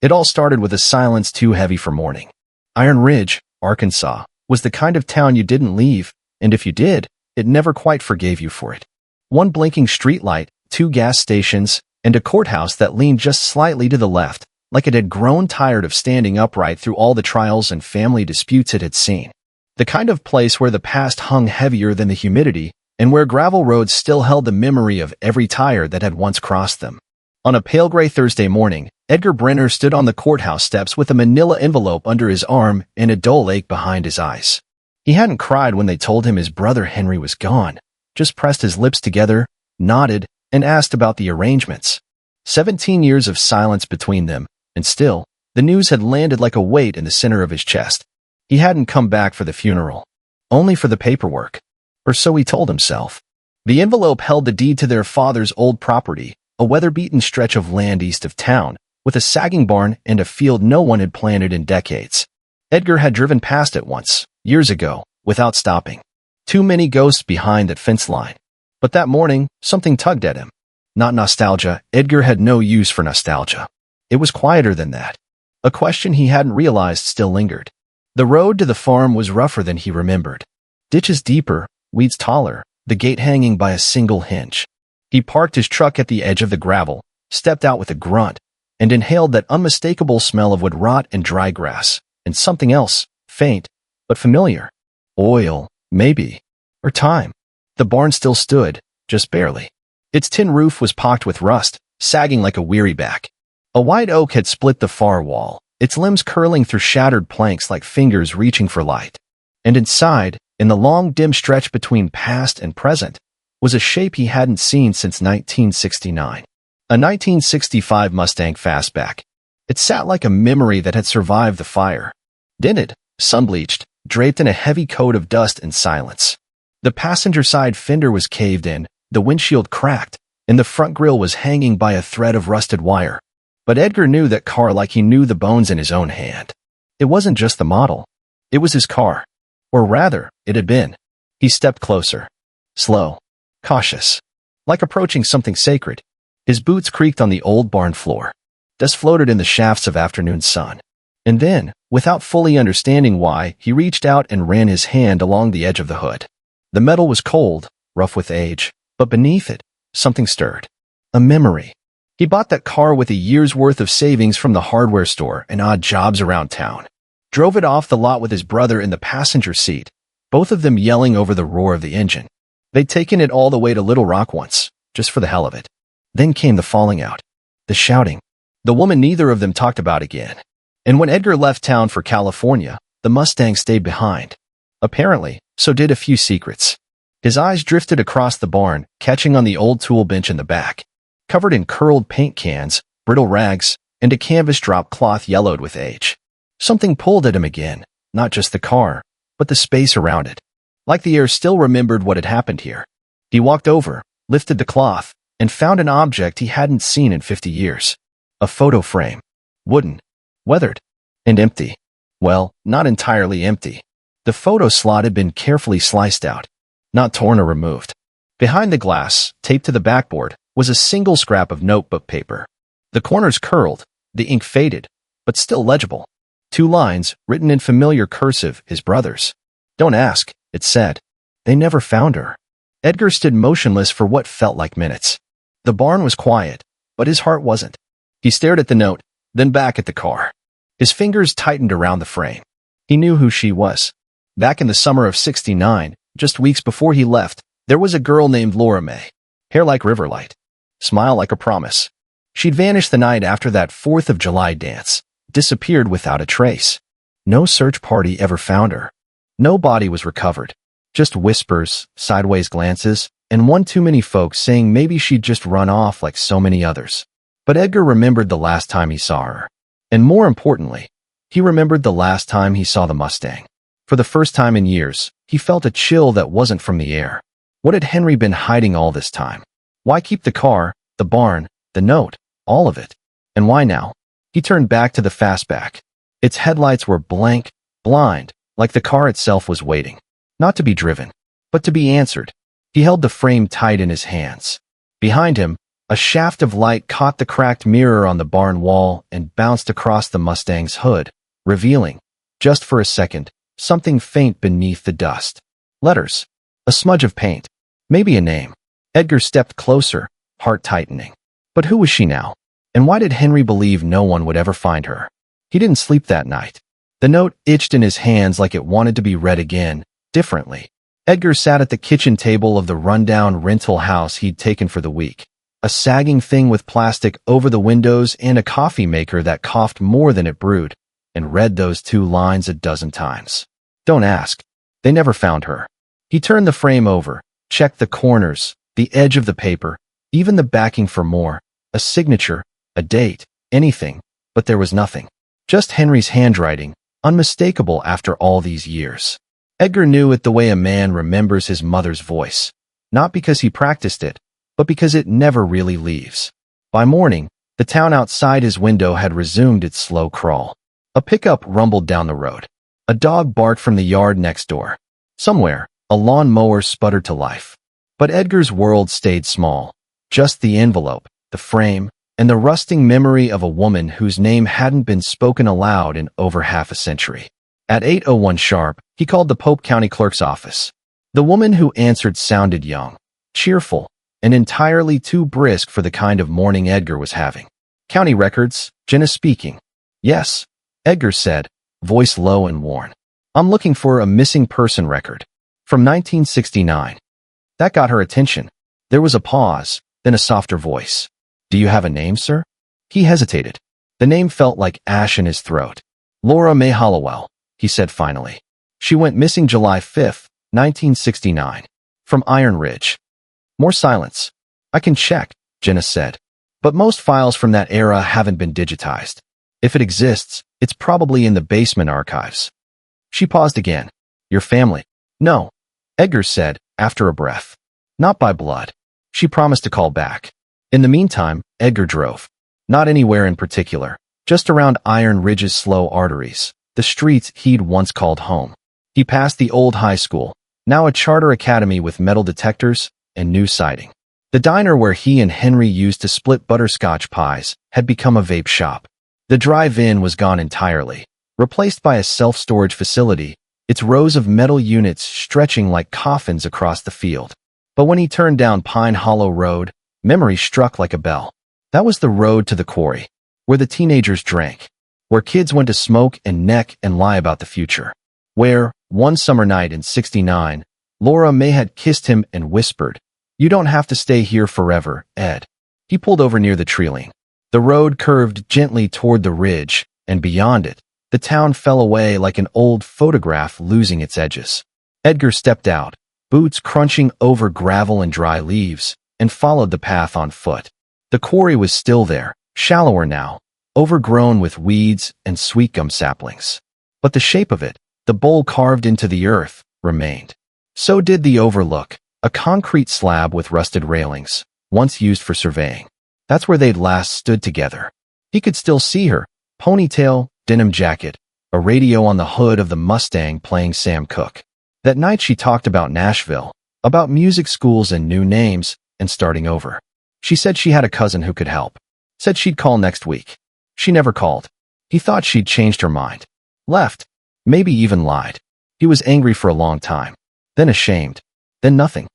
It all started with a silence too heavy for mourning. Iron Ridge, Arkansas, was the kind of town you didn't leave, and if you did, it never quite forgave you for it. One blinking streetlight, 2 gas stations, and a courthouse that leaned just slightly to the left, like it had grown tired of standing upright through all the trials and family disputes it had seen. The kind of place where the past hung heavier than the humidity, and where gravel roads still held the memory of every tire that had once crossed them. On a pale gray Thursday morning, Edgar Brenner stood on the courthouse steps with a manila envelope under his arm and a dull ache behind his eyes. He hadn't cried when they told him his brother Henry was gone, just pressed his lips together, nodded, and asked about the arrangements. 17 years of silence between them, and still, the news had landed like a weight in the center of his chest. He hadn't come back for the funeral, only for the paperwork. Or so he told himself. The envelope held the deed to their father's old property, a weather-beaten stretch of land east of town, with a sagging barn and a field no one had planted in decades. Edgar had driven past it once, years ago, without stopping. Too many ghosts behind that fence line. But that morning, something tugged at him. Not nostalgia. Edgar had no use for nostalgia. It was quieter than that. A question he hadn't realized still lingered. The road to the farm was rougher than he remembered. Ditches deeper, weeds taller, the gate hanging by a single hinge. He parked his truck at the edge of the gravel, stepped out with a grunt, and inhaled that unmistakable smell of wood rot and dry grass, and something else, faint, but familiar. Oil, maybe. Or time. The barn still stood, just barely. Its tin roof was pocked with rust, sagging like a weary back. A white oak had split the far wall, its limbs curling through shattered planks like fingers reaching for light. And inside, in the long dim stretch between past and present, was a shape he hadn't seen since 1969. A 1965 Mustang fastback. It sat like a memory that had survived the fire. Dented, sun-bleached, draped in a heavy coat of dust and silence. The passenger side fender was caved in, the windshield cracked, and the front grille was hanging by a thread of rusted wire. But Edgar knew that car like he knew the bones in his own hand. It wasn't just the model. It was his car. Or rather, it had been. He stepped closer. Slow. Cautious. Like approaching something sacred. His boots creaked on the old barn floor. Dust floated in the shafts of afternoon sun. And then, without fully understanding why, he reached out and ran his hand along the edge of the hood. The metal was cold, rough with age, but beneath it, something stirred. A memory. He bought that car with a year's worth of savings from the hardware store and odd jobs around town. Drove it off the lot with his brother in the passenger seat, both of them yelling over the roar of the engine. They'd taken it all the way to Little Rock once, just for the hell of it. Then came the falling out. The shouting. The woman neither of them talked about again. And when Edgar left town for California, the Mustang stayed behind. Apparently, so did a few secrets. His eyes drifted across the barn, catching on the old tool bench in the back. Covered in curled paint cans, brittle rags, and a canvas drop cloth yellowed with age. Something pulled at him again, not just the car, but the space around it. Like the air still remembered what had happened here. He walked over, lifted the cloth, and found an object he hadn't seen in 50 years. A photo frame. Wooden. Weathered. And empty. Well, not entirely empty. The photo slot had been carefully sliced out, not torn or removed. Behind the glass, taped to the backboard, was a single scrap of notebook paper. The corners curled, the ink faded, but still legible. 2 lines, written in familiar cursive, his brother's. "Don't ask," it said. "They never found her." Edgar stood motionless for what felt like minutes. The barn was quiet, but his heart wasn't. He stared at the note, then back at the car. His fingers tightened around the frame. He knew who she was. Back in the summer of '69, just weeks before he left, there was a girl named Laura May. Hair like riverlight. Smile like a promise. She'd vanished the night after that 4th of July dance. Disappeared without a trace. No search party ever found her. No body was recovered. Just whispers, sideways glances, and one too many folks saying maybe she'd just run off like so many others. But Edgar remembered the last time he saw her. And more importantly, he remembered the last time he saw the Mustang. For the first time in years, he felt a chill that wasn't from the air. What had Henry been hiding all this time? Why keep the car, the barn, the note, all of it? And why now? He turned back to the fastback. Its headlights were blank, blind, like the car itself was waiting. Not to be driven, but to be answered. He held the frame tight in his hands. Behind him, A shaft of light caught the cracked mirror on the barn wall and bounced across the Mustang's hood, revealing, just for a second, something faint beneath the dust. Letters. A smudge of paint. Maybe a name. Edgar stepped closer, heart tightening. But who was she now? And why did Henry believe no one would ever find her? He didn't sleep that night. The note itched in his hands like it wanted to be read again, differently. Edgar sat at the kitchen table of the rundown rental house he'd taken for the week. A sagging thing with plastic over the windows and a coffee maker that coughed more than it brewed, and read those 2 lines a dozen times. Don't ask. They never found her. He turned the frame over, checked the corners, the edge of the paper, even the backing for more, a signature, a date, anything, but there was nothing. Just Henry's handwriting, unmistakable after all these years. Edgar knew it the way a man remembers his mother's voice, not because he practiced it, but because it never really leaves. By morning, the town outside his window had resumed its slow crawl. A pickup rumbled down the road. A dog barked from the yard next door. Somewhere, a lawn mower sputtered to life. But Edgar's world stayed small. Just the envelope, the frame, and the rusting memory of a woman whose name hadn't been spoken aloud in over half a century. At 8:01 sharp, he called the Pope County Clerk's office. The woman who answered sounded young, cheerful, and entirely too brisk for the kind of morning Edgar was having. County records, Jenna speaking. Yes, Edgar said, voice low and worn. I'm looking for a missing person record. From 1969. That got her attention. There was a pause, then a softer voice. Do you have a name, sir? He hesitated. The name felt like ash in his throat. Laura May Hollowell, he said finally. She went missing July 5, 1969. From Iron Ridge. More silence. I can check, Jenna said. But most files from that era haven't been digitized. If it exists, it's probably in the basement archives. She paused again. Your family? No, Edgar said, after a breath. Not by blood. She promised to call back. In the meantime, Edgar drove. Not anywhere in particular, just around Iron Ridge's slow arteries, the streets he'd once called home. He passed the old high school, now a charter academy with metal detectors and new siding. The diner where he and Henry used to split butterscotch pies had become a vape shop. The drive-in was gone entirely, replaced by a self-storage facility, its rows of metal units stretching like coffins across the field. But when he turned down Pine Hollow Road, memory struck like a bell. That was the road to the quarry, where the teenagers drank, where kids went to smoke and neck and lie about the future, where, one summer night in '69, Laura May had kissed him and whispered, "You don't have to stay here forever, Ed." He pulled over near the treeline. The road curved gently toward the ridge, and beyond it, the town fell away like an old photograph losing its edges. Edgar stepped out, boots crunching over gravel and dry leaves, and followed the path on foot. The quarry was still there, shallower now, overgrown with weeds and sweetgum saplings. But the shape of it, the bowl carved into the earth, remained. So did the overlook, a concrete slab with rusted railings, once used for surveying. That's where they'd last stood together. He could still see her, ponytail, denim jacket, a radio on the hood of the Mustang playing Sam Cooke. That night she talked about Nashville, about music schools and new names, and starting over. She said she had a cousin who could help. Said she'd call next week. She never called. He thought she'd changed her mind. Left. Maybe even lied. He was angry for a long time. Then ashamed. Then nothing.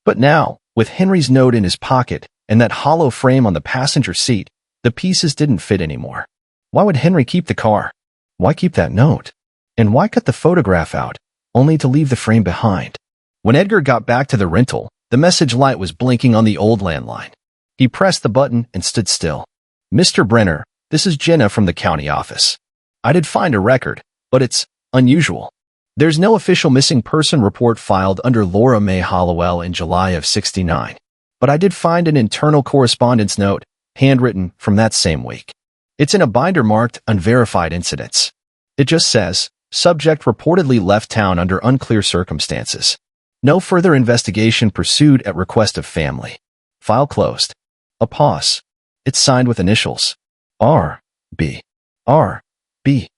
But now, with Henry's note in his pocket and that hollow frame on the passenger seat, the pieces didn't fit anymore. Why would Henry keep the car? Why keep that note? And why cut the photograph out, only to leave the frame behind? When Edgar got back to the rental, the message light was blinking on the old landline. He pressed the button and stood still. Mr. Brenner, this is Jenna from the county office. I did find a record, but it's unusual. There's no official missing person report filed under Laura May Hollowell in July of '69. But I did find an internal correspondence note, handwritten, from that same week. It's in a binder marked Unverified Incidents. It just says, subject reportedly left town under unclear circumstances. No further investigation pursued at request of family. File closed. A pause. It's signed with initials. R.B. R.B.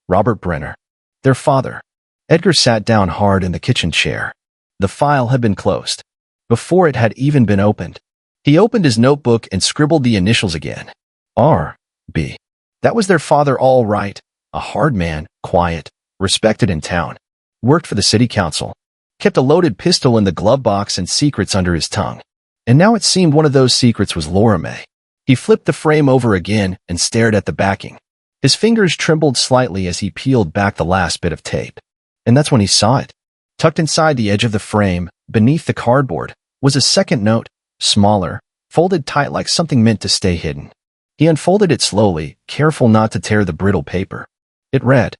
Robert Brenner. Their father. Edgar sat down hard in the kitchen chair. The file had been closed. Before it had even been opened. He opened his notebook and scribbled the initials again. R.B. That was their father, all right. A hard man, quiet, respected in town. Worked for the city council. Kept a loaded pistol in the glove box and secrets under his tongue. And now it seemed one of those secrets was Laura May. He flipped the frame over again and stared at the backing. His fingers trembled slightly as he peeled back the last bit of tape. And that's when he saw it. Tucked inside the edge of the frame, beneath the cardboard, was a second note, smaller, folded tight like something meant to stay hidden. He unfolded it slowly, careful not to tear the brittle paper. It read,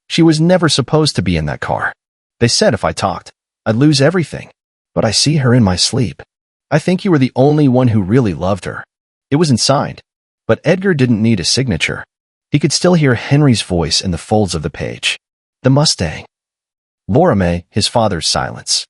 "She was never supposed to be in that car. They said if I talked, I'd lose everything. But I see her in my sleep. I think you were the only one who really loved her." It wasn't signed, but Edgar didn't need a signature. He could still hear Henry's voice in the folds of the page. The Mustang. Laura May, his father's silence.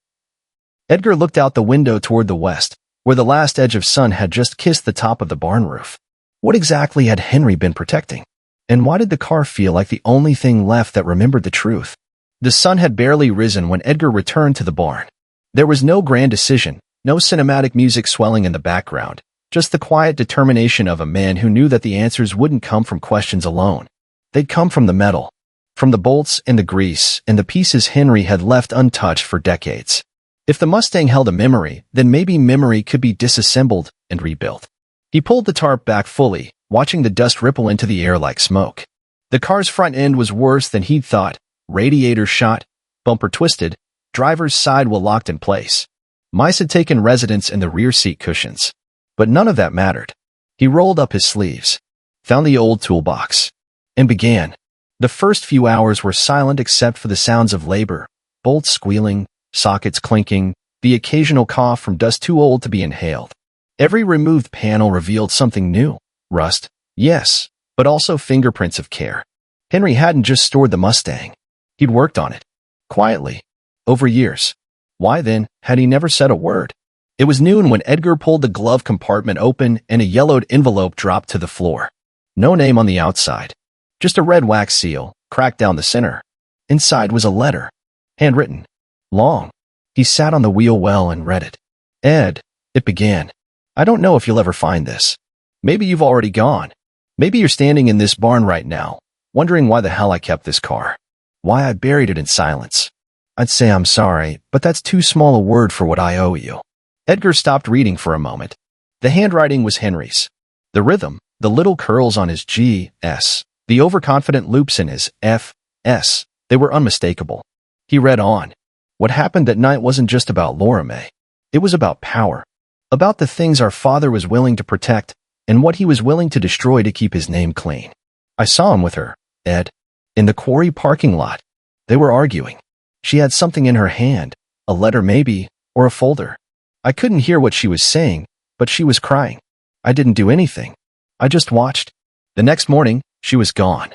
Edgar looked out the window toward the west, where the last edge of sun had just kissed the top of the barn roof. What exactly had Henry been protecting? And why did the car feel like the only thing left that remembered the truth? The sun had barely risen when Edgar returned to the barn. There was no grand decision, no cinematic music swelling in the background, just the quiet determination of a man who knew that the answers wouldn't come from questions alone. They'd come from the metal, from the bolts and the grease and the pieces Henry had left untouched for decades. If the Mustang held a memory, then maybe memory could be disassembled and rebuilt. He pulled the tarp back fully, watching the dust ripple into the air like smoke. The car's front end was worse than he'd thought. Radiator shot, bumper twisted, driver's side wheel locked in place. Mice had taken residence in the rear seat cushions. But none of that mattered. He rolled up his sleeves, found the old toolbox, and began. The first few hours were silent except for the sounds of labor, bolts squealing, sockets clinking, the occasional cough from dust too old to be inhaled. Every removed panel revealed something new. Rust, yes, but also fingerprints of care. Henry hadn't just stored the Mustang. He'd worked on it. Quietly. Over years. Why then had he never said a word? It was noon when Edgar pulled the glove compartment open and a yellowed envelope dropped to the floor. No name on the outside. Just a red wax seal, cracked down the center. Inside was a letter. Handwritten. Long. He sat on the wheel well and read it. Ed, it began. I don't know if you'll ever find this. Maybe you've already gone. Maybe you're standing in this barn right now, wondering why the hell I kept this car. Why I buried it in silence. I'd say I'm sorry, but that's too small a word for what I owe you. Edgar stopped reading for a moment. The handwriting was Henry's. The rhythm, the little curls on his G, S, the overconfident loops in his F, S, they were unmistakable. He read on. What happened that night wasn't just about Laura May. It was about power. About the things our father was willing to protect and what he was willing to destroy to keep his name clean. I saw him with her, Ed, in the quarry parking lot. They were arguing. She had something in her hand, a letter maybe, or a folder. I couldn't hear what she was saying, but she was crying. I didn't do anything. I just watched. The next morning, she was gone.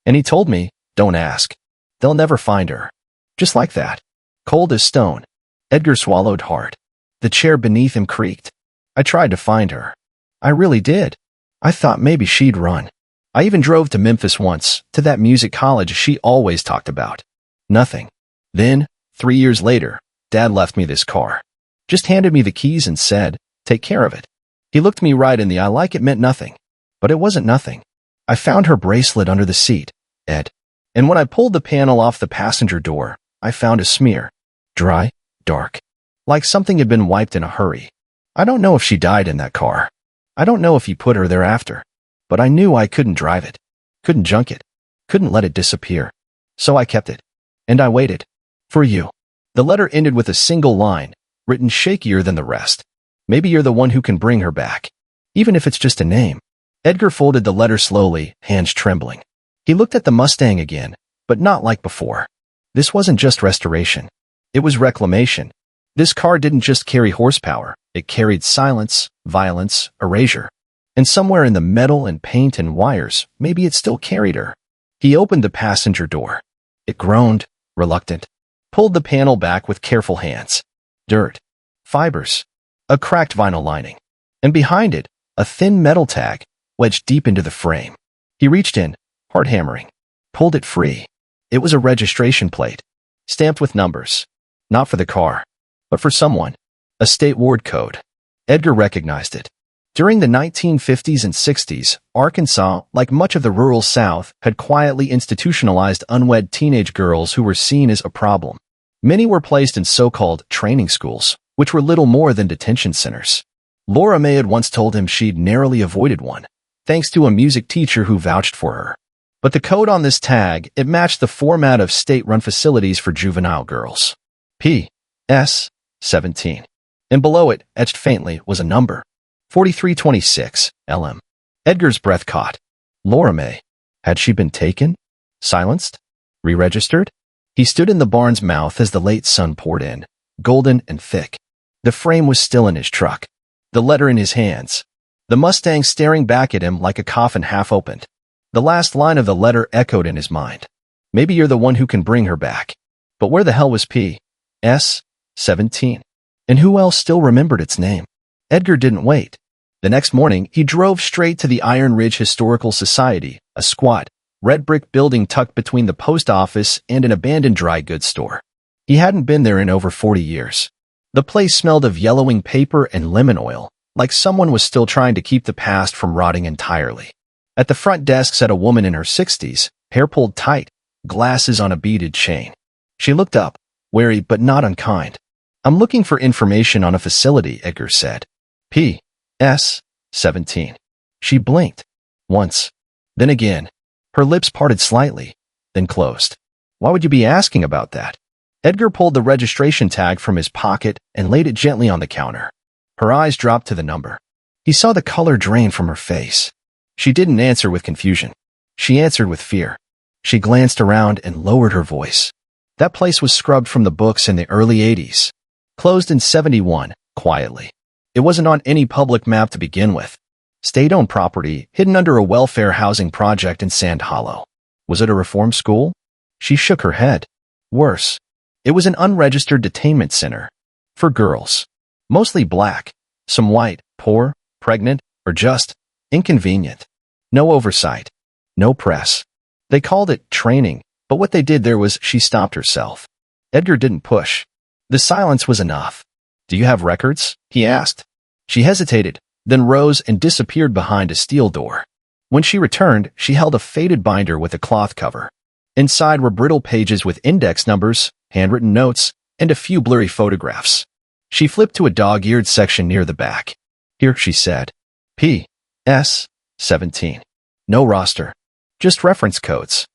And he told me, don't ask. They'll never find her. Just like that. Cold as stone. Edgar swallowed hard. The chair beneath him creaked. I tried to find her. I really did. I thought maybe she'd run. I even drove to Memphis once, to that music college she always talked about. Nothing. Then, 3 years later, Dad left me this car. Just handed me the keys and said, take care of it. He looked me right in the eye like it meant nothing. But it wasn't nothing. I found her bracelet under the seat, Ed. And when I pulled the panel off the passenger door, I found a smear. Dry, dark. Like something had been wiped in a hurry. I don't know if she died in that car. I don't know if he put her there after. But I knew I couldn't drive it. Couldn't junk it. Couldn't let it disappear. So I kept it. And I waited. For you. The letter ended with a single line, written shakier than the rest. Maybe you're the one who can bring her back. Even if it's just a name. Edgar folded the letter slowly, hands trembling. He looked at the Mustang again, but not like before. This wasn't just restoration. It was reclamation. This car didn't just carry horsepower. It carried silence, violence, erasure. And somewhere in the metal and paint and wires, maybe it still carried her. He opened the passenger door. It groaned, reluctant. Pulled the panel back with careful hands. Dirt. Fibers. A cracked vinyl lining. And behind it, a thin metal tag, wedged deep into the frame. He reached in, hard hammering. Pulled it free. It was a registration plate. Stamped with numbers. Not for the car, but for someone. A state ward code. Edgar recognized it. During the 1950s and 60s, Arkansas, like much of the rural South, had quietly institutionalized unwed teenage girls who were seen as a problem. Many were placed in so-called training schools, which were little more than detention centers. Laura May had once told him she'd narrowly avoided one, thanks to a music teacher who vouched for her. But the code on this tag, it matched the format of state-run facilities for juvenile girls. P.S. 17. And below it, etched faintly, was a number. 4326, LM. Edgar's breath caught. Laura May. Had she been taken? Silenced? Re-registered? He stood in the barn's mouth as the late sun poured in, golden and thick. The frame was still in his truck, the letter in his hands, the Mustang staring back at him like a coffin half opened. The last line of the letter echoed in his mind. Maybe you're the one who can bring her back. But where the hell was P.S. 17? And who else still remembered its name? Edgar didn't wait. The next morning, he drove straight to the Iron Ridge Historical Society, a squat, red brick building tucked between the post office and an abandoned dry goods store. He hadn't been there in over 40 years. The place smelled of yellowing paper and lemon oil, like someone was still trying to keep the past from rotting entirely. At the front desk sat a woman in her 60s, hair pulled tight, glasses on a beaded chain. She looked up, wary but not unkind. I'm looking for information on a facility, Edgar said. P.S. 17. She blinked. Once. Then again. Her lips parted slightly, then closed. Why would you be asking about that? Edgar pulled the registration tag from his pocket and laid it gently on the counter. Her eyes dropped to the number. He saw the color drain from her face. She didn't answer with confusion. She answered with fear. She glanced around and lowered her voice. That place was scrubbed from the books in the early 80s. Closed in 71, quietly. It wasn't on any public map to begin with. State-owned property, hidden under a welfare housing project in Sand Hollow. Was it a reform school? She shook her head. Worse. It was an unregistered detainment center. For girls. Mostly black. Some white, poor, pregnant, or just inconvenient. No oversight. No press. They called it training, but what they did there was she stopped herself. Edgar didn't push. The silence was enough. Do you have records? He asked. She hesitated, then rose and disappeared behind a steel door. When she returned, she held a faded binder with a cloth cover. Inside were brittle pages with index numbers, handwritten notes, and a few blurry photographs. She flipped to a dog-eared section near the back. Here, she said. P.S. 17. No roster. Just reference codes.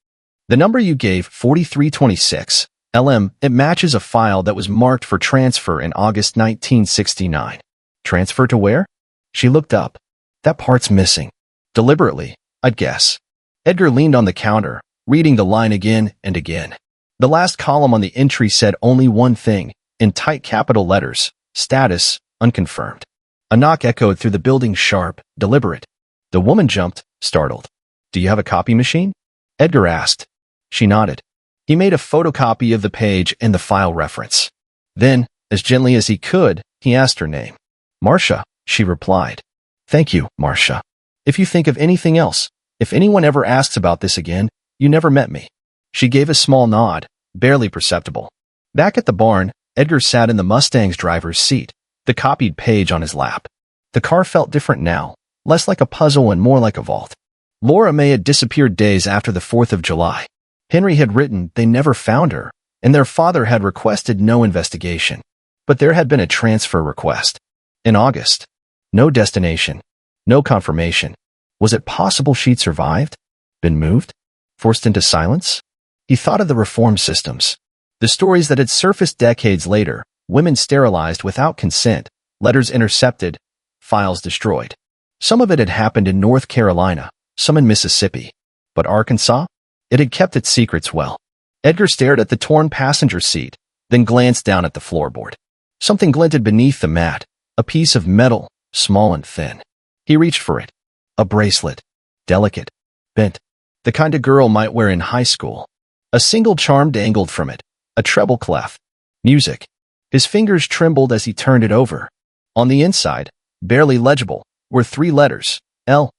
The number you gave, 4326, LM, it matches a file that was marked for transfer in August 1969. Transfer to where? She looked up. That part's missing. Deliberately, I'd guess. Edgar leaned on the counter, reading the line again and again. The last column on the entry said only one thing, in tight capital letters, status, unconfirmed. A knock echoed through the building, sharp, deliberate. The woman jumped, startled. Do you have a copy machine? Edgar asked. She nodded. He made a photocopy of the page and the file reference. Then, as gently as he could, he asked her name. Marcia, she replied. Thank you, Marcia. If you think of anything else, if anyone ever asks about this again, you never met me. She gave a small nod, barely perceptible. Back at the barn, Edgar sat in the Mustang's driver's seat, the copied page on his lap. The car felt different now, less like a puzzle and more like a vault. Laura May had disappeared days after the 4th of July. Henry had written they never found her, and their father had requested no investigation. But there had been a transfer request. In August. No destination. No confirmation. Was it possible she'd survived? Been moved? Forced into silence? He thought of the reform systems. The stories that had surfaced decades later, women sterilized without consent, letters intercepted, files destroyed. Some of it had happened in North Carolina, some in Mississippi. But Arkansas? It had kept its secrets well. Edgar stared at the torn passenger seat, then glanced down at the floorboard. Something glinted beneath the mat, a piece of metal, small and thin. He reached for it. A bracelet. Delicate. Bent. The kind a girl might wear in high school. A single charm dangled from it. A treble clef. Music. His fingers trembled as he turned it over. On the inside, barely legible, were 3 letters. L.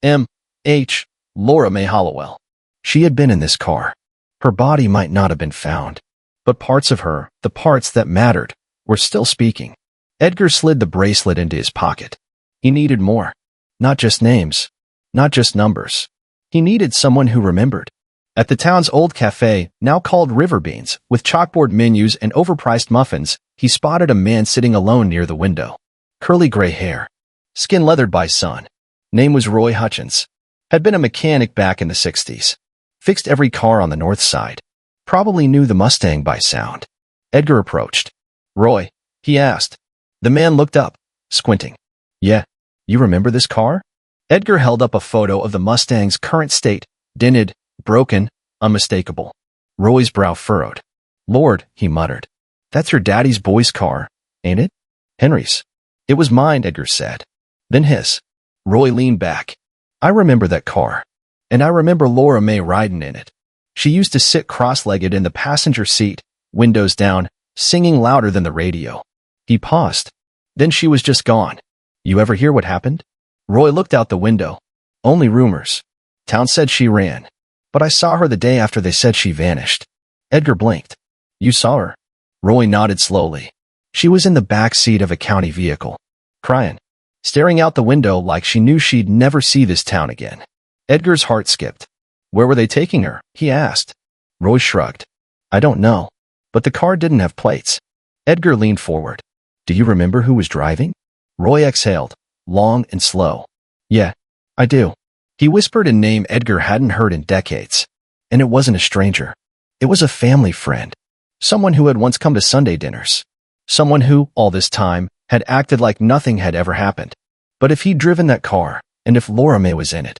M. H. Laura May Hollowell. She had been in this car. Her body might not have been found. But parts of her, the parts that mattered, were still speaking. Edgar slid the bracelet into his pocket. He needed more. Not just names. Not just numbers. He needed someone who remembered. At the town's old cafe, now called Riverbeans, with chalkboard menus and overpriced muffins, he spotted a man sitting alone near the window. Curly gray hair. Skin leathered by sun. Name was Roy Hutchins. Had been a mechanic back in the 60s. Fixed every car on the north side. Probably knew the Mustang by sound. Edgar approached. "Roy?" he asked. The man looked up, squinting. "Yeah, you remember this car?" Edgar held up a photo of the Mustang's current state, dented, broken, unmistakable. Roy's brow furrowed. "Lord," he muttered. "That's your daddy's boy's car, ain't it?" "Henry's." "It was mine," Edgar said. "Then his." Roy leaned back. "I remember that car. And I remember Laura May riding in it. She used to sit cross-legged in the passenger seat, windows down, singing louder than the radio." He paused. "Then she was just gone. You ever hear what happened?" Roy looked out the window. "Only rumors. Town said she ran. But I saw her the day after they said she vanished." Edgar blinked. "You saw her?" Roy nodded slowly. "She was in the back seat of a county vehicle, crying, staring out the window like she knew she'd never see this town again." Edgar's heart skipped. "Where were they taking her?" he asked. Roy shrugged. "I don't know. But the car didn't have plates." Edgar leaned forward. "Do you remember who was driving?" Roy exhaled, long and slow. "Yeah, I do." He whispered a name Edgar hadn't heard in decades. And it wasn't a stranger. It was a family friend. Someone who had once come to Sunday dinners. Someone who, all this time, had acted like nothing had ever happened. But if he'd driven that car, and if Laura May was in it,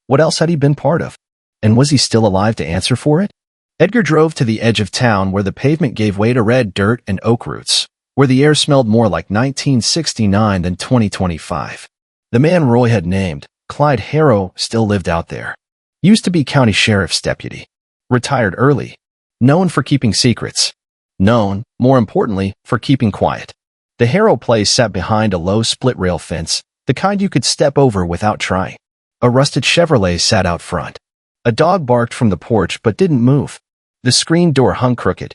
what else had he been part of? And was he still alive to answer for it? Edgar drove to the edge of town where the pavement gave way to red dirt and oak roots, where the air smelled more like 1969 than 2025. The man Roy had named, Clyde Harrow, still lived out there. Used to be county sheriff's deputy. Retired early. Known for keeping secrets. Known, more importantly, for keeping quiet. The Harrow place sat behind a low split-rail fence, the kind you could step over without trying. A rusted Chevrolet sat out front. A dog barked from the porch but didn't move. The screen door hung crooked.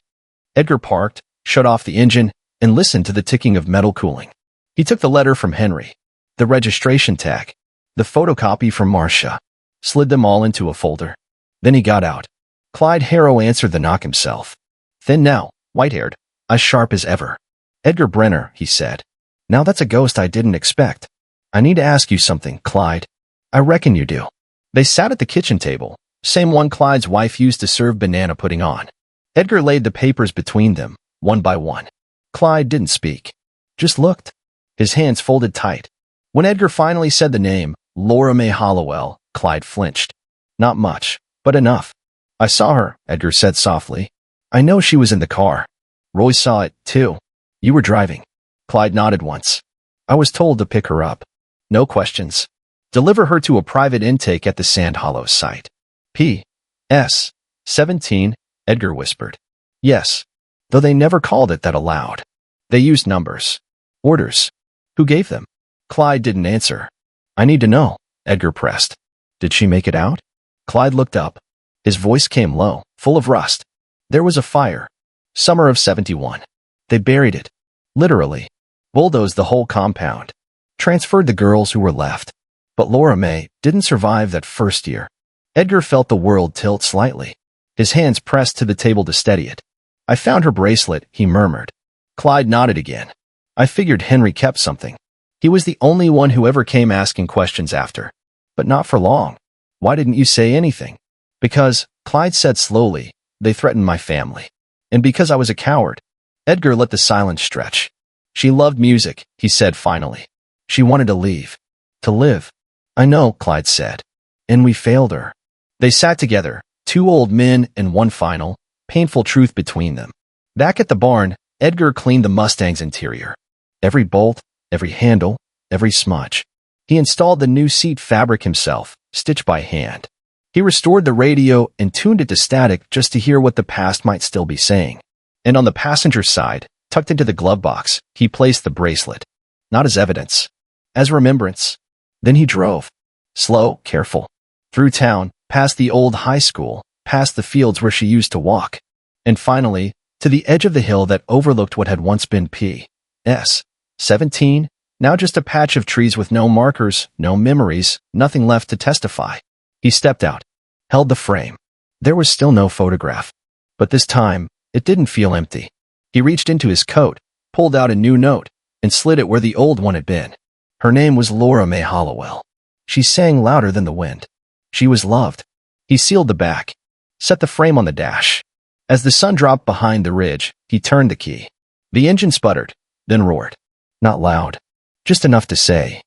Edgar parked, shut off the engine, and listened to the ticking of metal cooling. He took the letter from Henry, the registration tag, the photocopy from Marcia, slid them all into a folder. Then he got out. Clyde Harrow answered the knock himself. Thin now, white-haired, as sharp as ever. "Edgar Brenner," he said. "Now that's a ghost I didn't expect. I need to ask you something, Clyde." "I reckon you do." They sat at the kitchen table, same one Clyde's wife used to serve banana pudding on. Edgar laid the papers between them, one by one. Clyde didn't speak. Just looked. His hands folded tight. When Edgar finally said the name, Laura May Hollowell, Clyde flinched. "Not much, but enough." "I saw her," Edgar said softly. "I know she was in the car." Roy saw it, too. "You were driving." Clyde nodded once. "I was told to pick her up. No questions. Deliver her to a private intake at the Sand Hollows site." P.S. 17, Edgar whispered. "Yes, though they never called it that aloud. They used numbers. Orders. Who gave them?" Clyde didn't answer. "I need to know," Edgar pressed. "Did she make it out?" Clyde looked up. His voice came low, full of rust. "There was a fire. Summer of 71. They buried it. Literally. Bulldozed the whole compound. Transferred the girls who were left. But Laura May didn't survive that first year." Edgar felt the world tilt slightly. His hands pressed to the table to steady it. "I found her bracelet," he murmured. Clyde nodded again. "I figured Henry kept something. He was the only one who ever came asking questions after. But not for long. Why didn't you say anything?" "Because," Clyde said slowly, "they threatened my family. And because I was a coward." Edgar let the silence stretch. "She loved music," he said finally. "She wanted to leave. To live." "I know," Clyde said. "And we failed her." They sat together, two old men and one final, painful truth between them. Back at the barn, Edgar cleaned the Mustang's interior. Every bolt, every handle, every smudge. He installed the new seat fabric himself, stitched by hand. He restored the radio and tuned it to static just to hear what the past might still be saying. And on the passenger side, tucked into the glove box, he placed the bracelet. Not as evidence. As remembrance. Then he drove. Slow, careful. Through town, past the old high school, past the fields where she used to walk. And finally, to the edge of the hill that overlooked what had once been P.S. 17. Now just a patch of trees with no markers, no memories, nothing left to testify. He stepped out, held the frame. There was still no photograph. But this time, it didn't feel empty. He reached into his coat, pulled out a new note, and slid it where the old one had been. Her name was Laura May Hollowell. She sang louder than the wind. She was loved. He sealed the back, set the frame on the dash. As the sun dropped behind the ridge, he turned the key. The engine sputtered, then roared. Not loud, just enough to say,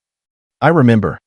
"I remember,